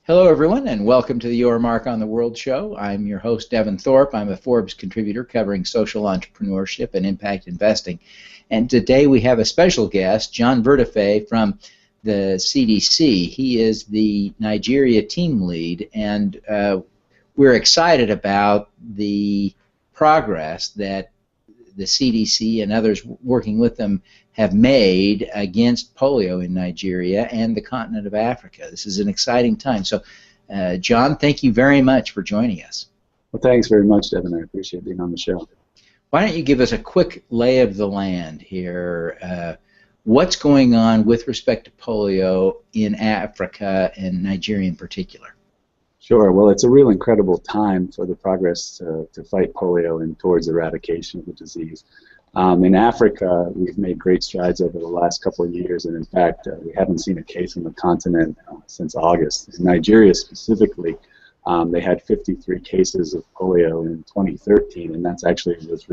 Hello, everyone, and welcome to the Your Mark on the World show. I'm your host, Devin Thorpe. I'm a Forbes contributor covering social entrepreneurship and impact investing. And today we have a special guest, John Vertefeuille from the CDC. He is the Nigeria team lead, and we're excited about the progress that the CDC and others working with them have made against polio in Nigeria and the continent of Africa. This is an exciting time. So, John, thank you very much for joining us. Well, thanks very much, Devin. I appreciate being on the show. Why don't you give us a quick lay of the land here? What's going on with respect to polio in Africa and Nigeria in particular? Sure. Well, it's a real incredible time for the progress to fight polio and towards eradication of the disease. In Africa, we've made great strides over the last couple of years, and in fact, we haven't seen a case on the continent since August. In Nigeria specifically, they had 53 cases of polio in 2013, and that's actually was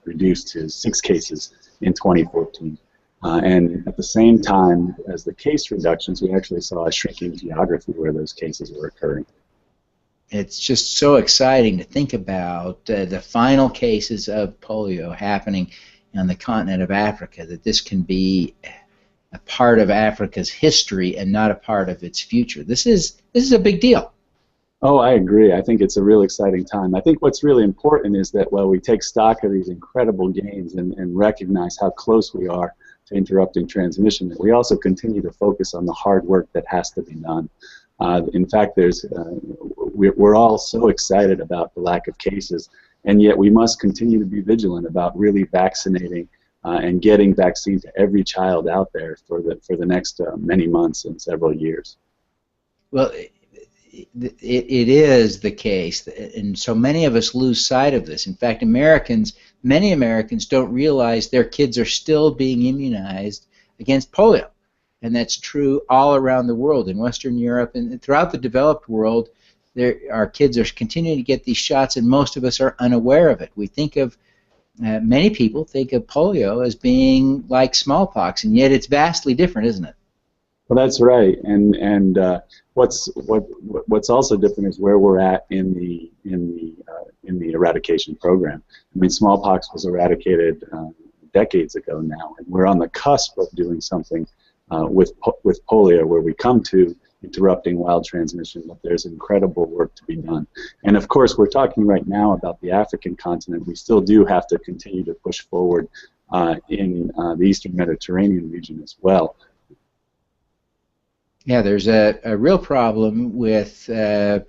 reduced to 6 cases in 2014. And at the same time as the case reductions, we actually saw a shrinking geography where those cases were occurring. It's just so exciting to think about the final cases of polio happening on the continent of Africa, that this can be a part of Africa's history and not a part of its future. This is a big deal. Oh, I agree. I think it's a real exciting time. I think what's really important is that while we take stock of these incredible gains and recognize how close we are to interrupting transmission, that we also continue to focus on the hard work that has to be done. In fact, we're all so excited about the lack of cases, and yet we must continue to be vigilant about really vaccinating and getting vaccine to every child out there for the next many months and several years. Well, it is the case, and so many of us lose sight of this. In fact, many Americans don't realize their kids are still being immunized against polio. And that's true all around the world, in Western Europe and throughout the developed world. Our kids are continuing to get these shots, and most of us are unaware of it. We think of, many people think of polio as being like smallpox, and yet it's vastly different, isn't it? Well, that's right. And what's also different is where we're at in the eradication program. I mean, smallpox was eradicated decades ago now, and we're on the cusp of doing something with polio, where we come to interrupting wild transmission, but there's incredible work to be done. And of course, we're talking right now about the African continent. We still do have to continue to push forward in the Eastern Mediterranean region as well. Yeah, there's a real problem with the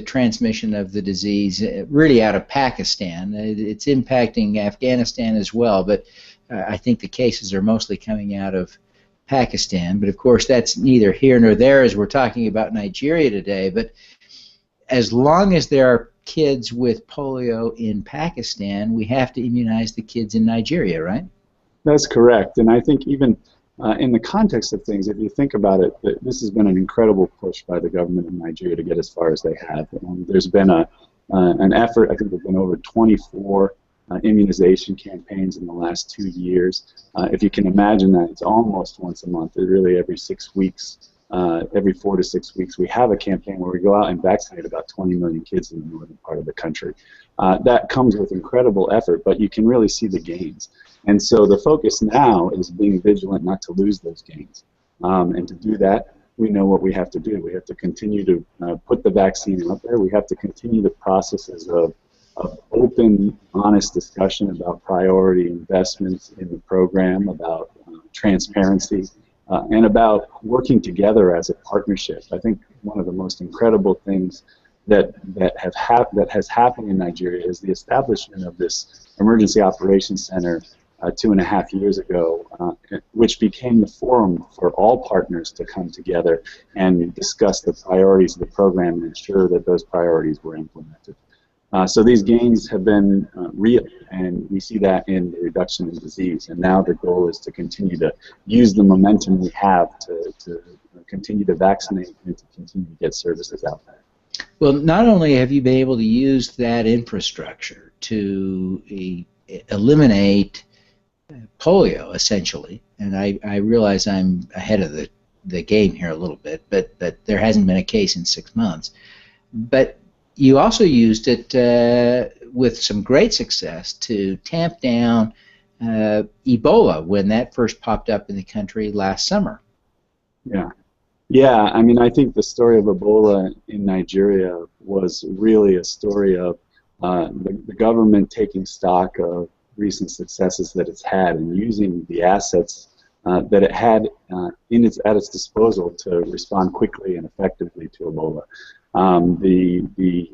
transmission of the disease really out of Pakistan. It's impacting Afghanistan as well, but I think the cases are mostly coming out of Pakistan, but of course that's neither here nor there as we're talking about Nigeria today. But as long as there are kids with polio in Pakistan, we have to immunize the kids in Nigeria, right? That's correct. And I think even in the context of things, if you think about it, this has been an incredible push by the government of Nigeria to get as far as they have. There's been an effort. I think there have been over 24 immunization campaigns in the last 2 years. If you can imagine that, it's almost once a month. It's really every 6 weeks, every 4 to 6 weeks, we have a campaign where we go out and vaccinate about 20 million kids in the northern part of the country. That comes with incredible effort, but you can really see the gains. And so the focus now is being vigilant not to lose those gains. And to do that, we know what we have to do. We have to continue to put the vaccine out there. We have to continue the processes of open, honest discussion about priority investments in the program, about transparency, and about working together as a partnership. I think one of the most incredible things that has happened in Nigeria is the establishment of this Emergency Operations Center 2.5 years ago, which became the forum for all partners to come together and discuss the priorities of the program and ensure that those priorities were implemented. So these gains have been real, and we see that in the reduction in disease. And now the goal is to continue to use the momentum we have to continue to vaccinate and to continue to get services out there. Well, not only have you been able to use that infrastructure to eliminate polio, essentially, and I realize I'm ahead of the the game here a little bit, but there hasn't been a case in 6 months. But you also used it with some great success to tamp down Ebola when that first popped up in the country last summer. Yeah. Yeah, I mean, I think the story of Ebola in Nigeria was really a story of the government taking stock of recent successes that it's had and using the assets that it had at its disposal to respond quickly and effectively to Ebola. The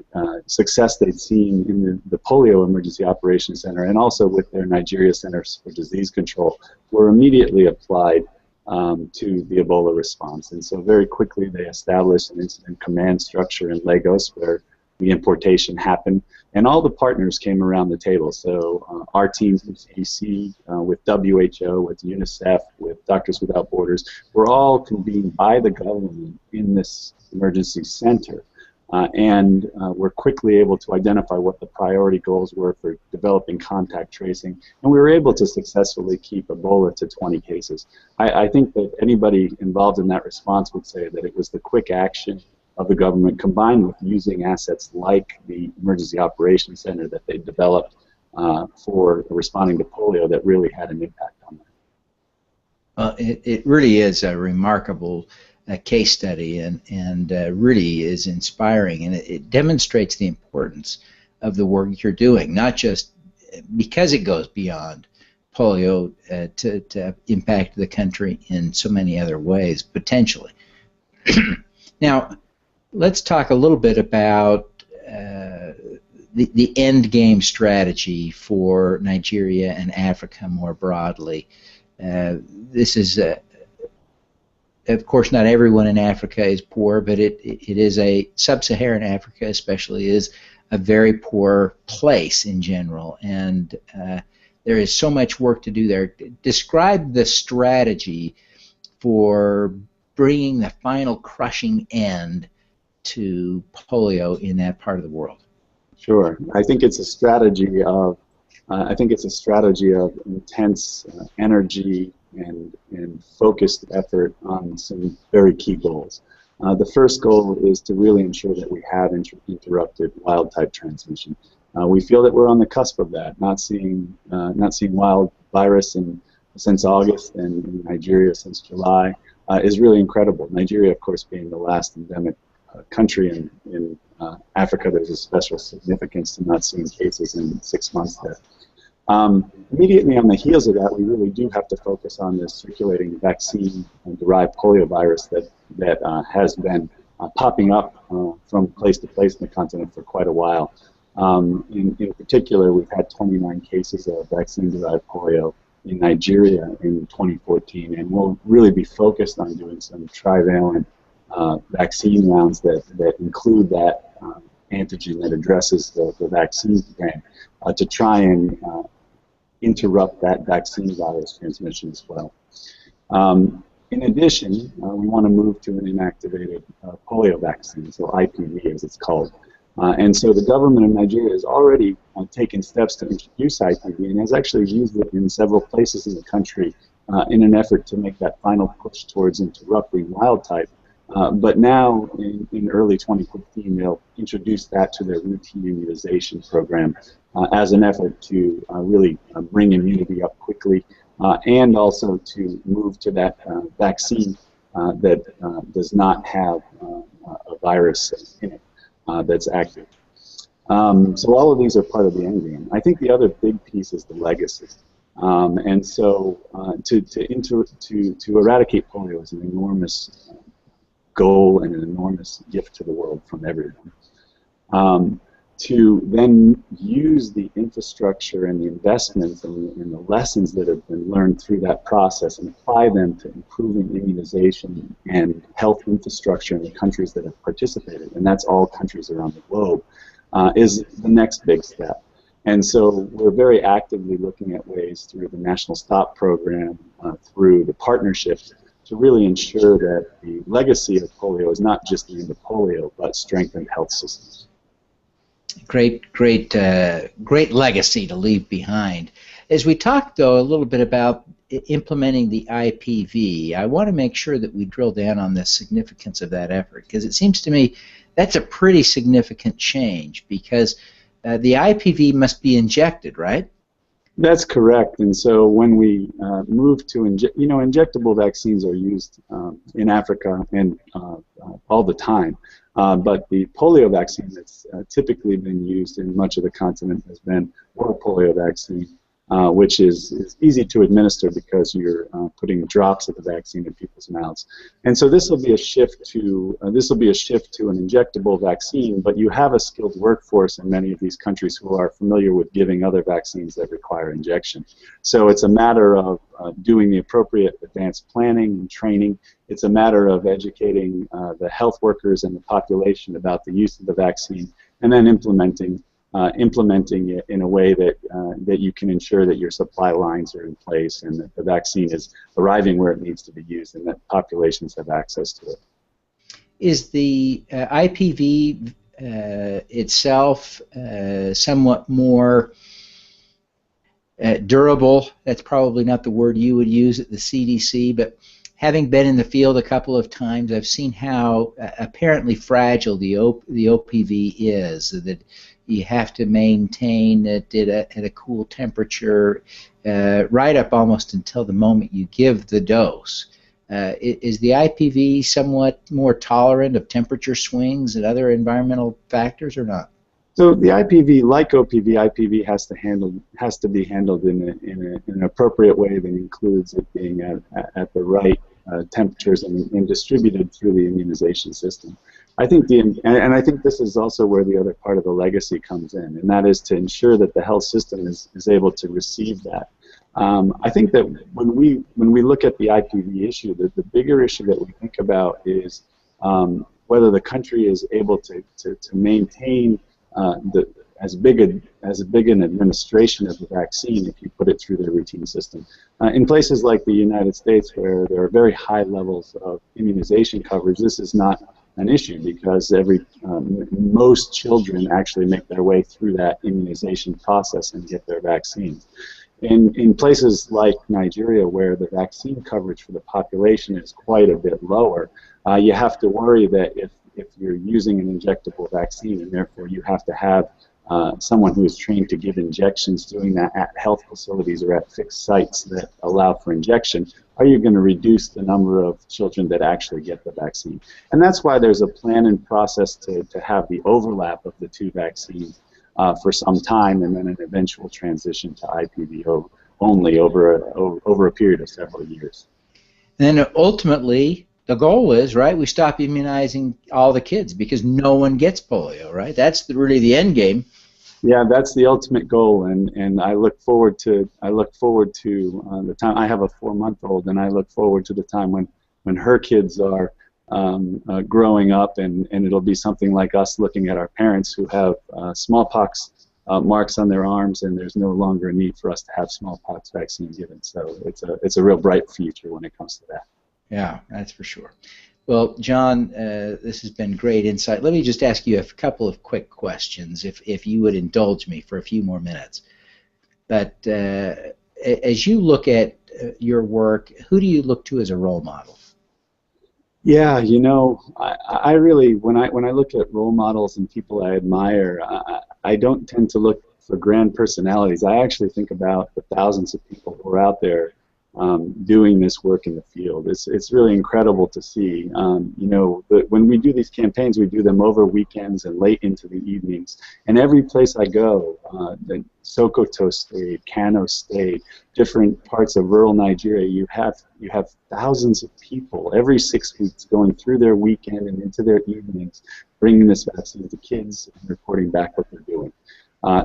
success they'd seen in the Polio Emergency Operations Center and also with their Nigeria Centers for Disease Control were immediately applied to the Ebola response. And so very quickly they established an incident command structure in Lagos where the importation happened, and all the partners came around the table. So our teams with CDC, with WHO, with UNICEF, with Doctors Without Borders, were all convened by the government in this emergency center. And we're quickly able to identify what the priority goals were for developing contact tracing, and we were able to successfully keep Ebola to 20 cases. I think that anybody involved in that response would say that it was the quick action of the government combined with using assets like the Emergency Operations Center that they developed for responding to polio that really had an impact on that. It really is a remarkable case study and really is inspiring, and it demonstrates the importance of the work you're doing, not just because it goes beyond polio to impact the country in so many other ways, potentially. Now, let's talk a little bit about the Endgame strategy for Nigeria and Africa more broadly. This is of course, not everyone in Africa is poor, but it is sub-Saharan Africa especially is a very poor place in general, and there is so much work to do there. Describe the strategy for bringing the final crushing end to polio in that part of the world. Sure, I think it's a strategy of intense energy and focused effort on some very key goals. The first goal is to really ensure that we have interrupted wild-type transmission. We feel that we're on the cusp of that. Not seeing wild virus since August and in Nigeria since July is really incredible. Nigeria, of course, being the last endemic country in Africa, there's a special significance to not seeing cases in 6 months there. Immediately on the heels of that, we really do have to focus on this circulating vaccine-derived polio virus that has been popping up from place to place in the continent for quite a while. In particular, we've had 29 cases of vaccine-derived polio in Nigeria in 2014, and we'll really be focused on doing some trivalent vaccine rounds that include that antigen that addresses the vaccine strain to try and interrupt that vaccine virus transmission as well. In addition, we want to move to an inactivated polio vaccine, so IPV as it's called. And so the government of Nigeria has already taken steps to introduce IPV and has actually used it in several places in the country in an effort to make that final push towards interrupting wild type. But now, in early 2015, they'll introduce that to their routine immunization program as an effort to really bring immunity up quickly and also to move to that vaccine that does not have a virus in it that's active. So all of these are part of the endgame. I think the other big piece is the legacy. And so to eradicate polio is an enormous goal and an enormous gift to the world from everyone. To then use the infrastructure and the investments and the lessons that have been learned through that process and apply them to improving immunization and health infrastructure in the countries that have participated, and that's all countries around the globe, is the next big step. And so we're very actively looking at ways through the National Stop program, through the partnerships, to really ensure that the legacy of polio is not just the end of polio, but strengthened health systems. Great legacy to leave behind. As we talked, though, a little bit about implementing the IPV, I want to make sure that we drill down on the significance of that effort, because it seems to me that's a pretty significant change, because the IPV must be injected, right? That's correct. And so when we move to injectable vaccines are used in Africa and all the time. But the polio vaccine that's typically been used in much of the continent has been oral polio vaccine, which is easy to administer because you're putting drops of the vaccine in people's mouths. And so this will be a shift to an injectable vaccine, but you have a skilled workforce in many of these countries who are familiar with giving other vaccines that require injection. So it's a matter of doing the appropriate advanced planning and training. It's a matter of educating the health workers and the population about the use of the vaccine, and then implementing it in a way that that you can ensure that your supply lines are in place and that the vaccine is arriving where it needs to be used and that populations have access to it. Is the IPV itself somewhat more durable? That's probably not the word you would use at the CDC, but having been in the field a couple of times, I've seen how apparently fragile the OPV is, that you have to maintain it at a cool temperature right up almost until the moment you give the dose. Is the IPV somewhat more tolerant of temperature swings and other environmental factors, or not? So the IPV, like OPV, IPV has to be handled in an appropriate way that includes it being at the right temperatures and distributed through the immunization system. I think I think this is also where the other part of the legacy comes in, and that is to ensure that the health system is able to receive that. I think that when we look at the IPV issue, the bigger issue that we think about is whether the country is able to maintain as big an administration of the vaccine if you put it through their routine system. In places like the United States, where there are very high levels of immunization coverage, this is not an issue because most children actually make their way through that immunization process and get their vaccines. In places like Nigeria, where the vaccine coverage for the population is quite a bit lower, you have to worry that if you're using an injectable vaccine, and therefore you have to have someone who is trained to give injections doing that at health facilities or at fixed sites that allow for injection, are you going to reduce the number of children that actually get the vaccine? And that's why there's a plan and process to have the overlap of the two vaccines for some time, and then an eventual transition to IPV only over a period of several years. And then ultimately, the goal is, right, we stop immunizing all the kids because no one gets polio, right? That's really the end game. Yeah, that's the ultimate goal, and I look forward to the time. I have a 4-month-old, and I look forward to the time when her kids are growing up, and it'll be something like us looking at our parents who have smallpox marks on their arms, and there's no longer a need for us to have smallpox vaccine given. So it's a real bright future when it comes to that. Yeah, that's for sure. Well, John, this has been great insight. Let me just ask you a couple of quick questions, if you would indulge me for a few more minutes. But as you look at your work, who do you look to as a role model? Yeah, you know, I really, when I look at role models and people I admire, I don't tend to look for grand personalities. I actually think about the thousands of people who are out there doing this work in the field. It's really incredible to see. You know, when we do these campaigns, we do them over weekends and late into the evenings. And every place I go, Sokoto State, Kano State, different parts of rural Nigeria, you have thousands of people every 6 weeks going through their weekend and into their evenings, bringing this vaccine to kids and reporting back what they're doing.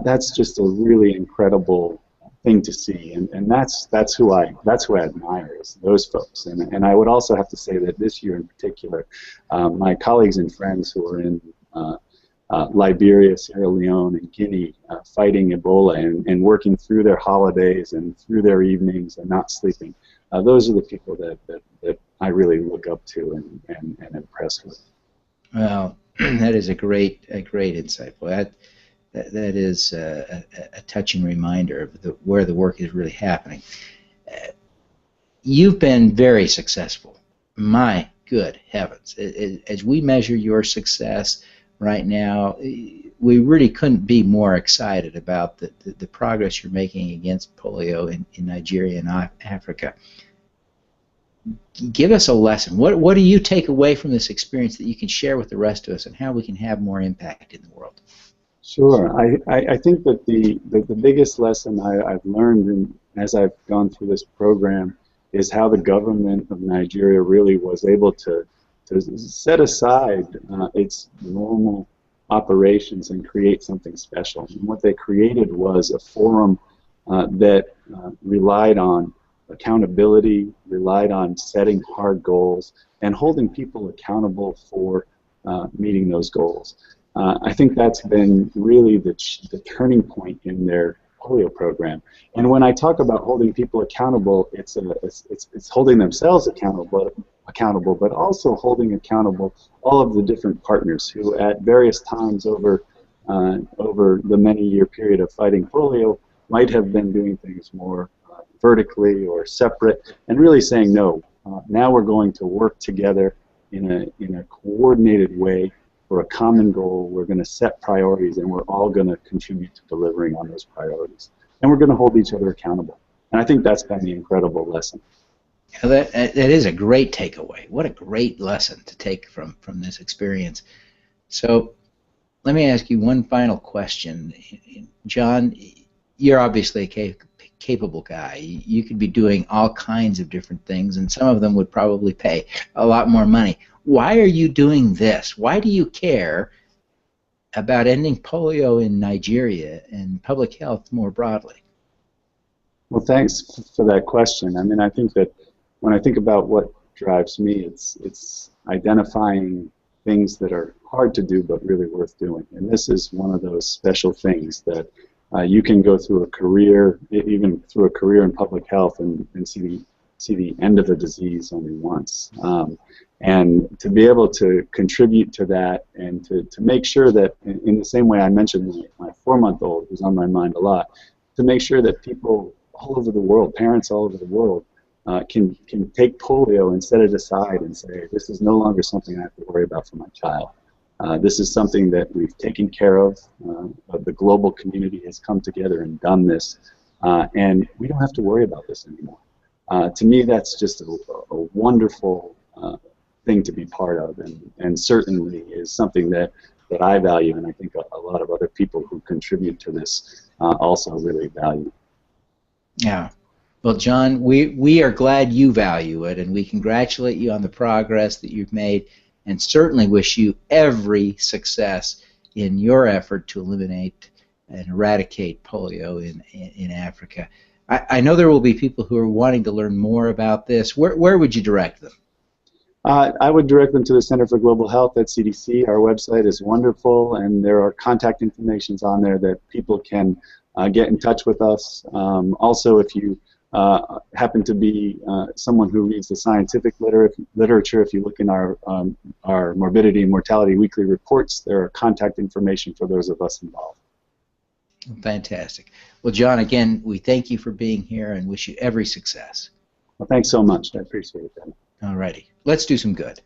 That's just a really incredible thing to see, and that's who I admire, is those folks. And I would also have to say that this year in particular, my colleagues and friends who are in Liberia, Sierra Leone, and Guinea fighting Ebola and working through their holidays and through their evenings and not sleeping, those are the people that I really look up to and impressed with. Well, that is a great insight. Boy, that is a touching reminder of where the work is really happening. you've been very successful. My good heavens. As we measure your success right now, we really couldn't be more excited about the progress you're making against polio in Nigeria and Africa. Give us a lesson. What do you take away from this experience that you can share with the rest of us, and how we can have more impact in the world? Sure. I think that the biggest lesson I've learned as I've gone through this program is how the government of Nigeria really was able to set aside its normal operations and create something special. And what they created was a forum that relied on accountability, relied on setting hard goals, and holding people accountable for meeting those goals. I think that's been really the turning point in their polio program. And when I talk about holding people accountable, it's holding themselves accountable, but also holding accountable all of the different partners who, at various times over the many-year period of fighting polio, might have been doing things more vertically or separate, and really saying no. Now we're going to work together in a coordinated way for a common goal. We're going to set priorities, and we're all going to contribute to delivering on those priorities. And we're going to hold each other accountable. And I think that's been the incredible lesson. That is a great takeaway. What a great lesson to take from this experience. So let me ask you one final question. John, you're obviously a capable guy. You could be doing all kinds of different things, and some of them would probably pay a lot more money. Why are you doing this? Why do you care about ending polio in Nigeria and public health more broadly? Well, thanks for that question. I mean, I think that when I think about what drives me, it's identifying things that are hard to do but really worth doing. And this is one of those special things that you can go through a career, even through a career in public health, and see the end of a disease only once. And to be able to contribute to that, and to make sure that, in the same way I mentioned my 4-month-old, who's on my mind a lot, to make sure that people all over the world, parents all over the world, can take polio and set it aside and say, this is no longer something I have to worry about for my child. This is something that we've taken care of. The global community has come together and done this, and we don't have to worry about this anymore. To me, that's just a wonderful thing to be part of, and certainly is something that I value, and I think a lot of other people who contribute to this also really value. Yeah. Well, John, we are glad you value it, and we congratulate you on the progress that you've made, and certainly wish you every success in your effort to eliminate and eradicate polio in Africa. I know there will be people who are wanting to learn more about this. Where would you direct them? I would direct them to the Center for Global Health at CDC. Our website is wonderful, and there are contact informations on there that people can get in touch with us. Also, if you happen to be someone who reads the scientific literature, if you look in our morbidity and mortality weekly reports, there are contact information for those of us involved. Fantastic. Well, John, again, we thank you for being here and wish you every success. Well, thanks so much. I appreciate that. All righty. Let's do some good.